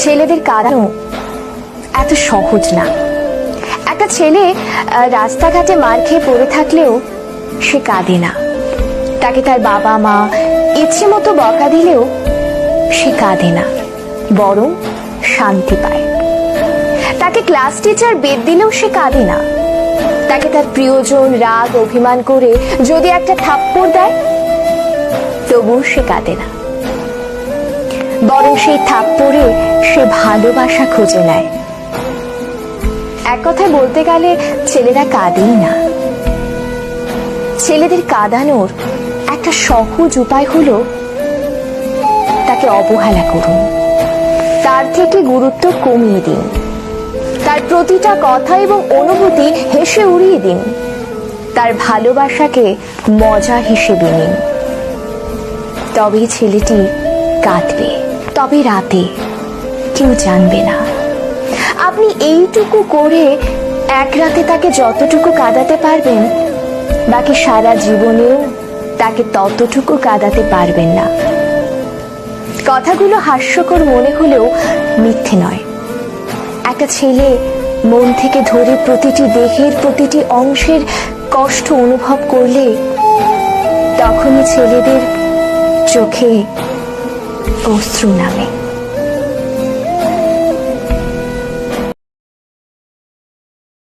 ছেলেদের কাঁদানো এত সহজ না। একটা ছেলে রাস্তাঘাটে মার খেয়ে পড়ে থাকলেও সে কাঁদে না। তাকে তার বাবা মা ইচ্ছে মতো বকা দিলেও সে কাঁদে না, বরং শান্তি পায়। তাকে ক্লাস টিচার বেদ দিলেও সে কাঁদে না। তাকে তার প্রিয়জন রাগ অভিমান করে যদি একটা থাপ্পড় দেয় তবুও সে কাঁদে না, বরং সেই থাপ্পড়ে সে ভালোবাসা খুঁজে নেয়। এক কথায় বলতে গেলে ছেলেরা কাঁদেই না। ছেলেদের কাঁদানোর একটা সহজ উপায় হলো তাকে অবহেলা করুন, তার থেকে গুরুত্ব কমিয়ে দিন, তার প্রতিটা কথা এবং অনুভূতি হেসে উড়িয়ে দিন, তার ভালোবাসাকে মজা হিসেবে নিন। তবেই ছেলেটি কাঁদবে, তবে রাতে কেউ জানবে না। আপনি এইটুকু করে এক রাতে তাকে যতটুকু কাঁদাতে পারবেন, বাকি সারা জীবনেও তাকে ততটুকু কাঁদাতে পারবেন না। কথাগুলো হাস্যকর মনে হলেও মিথ্যে নয়। একটা ছেলে মন থেকে ধরে প্রতিটি দেহের প্রতিটি অংশের কষ্ট অনুভব করলে তখনই ছেলেদের চোখে অশ্রু নামে।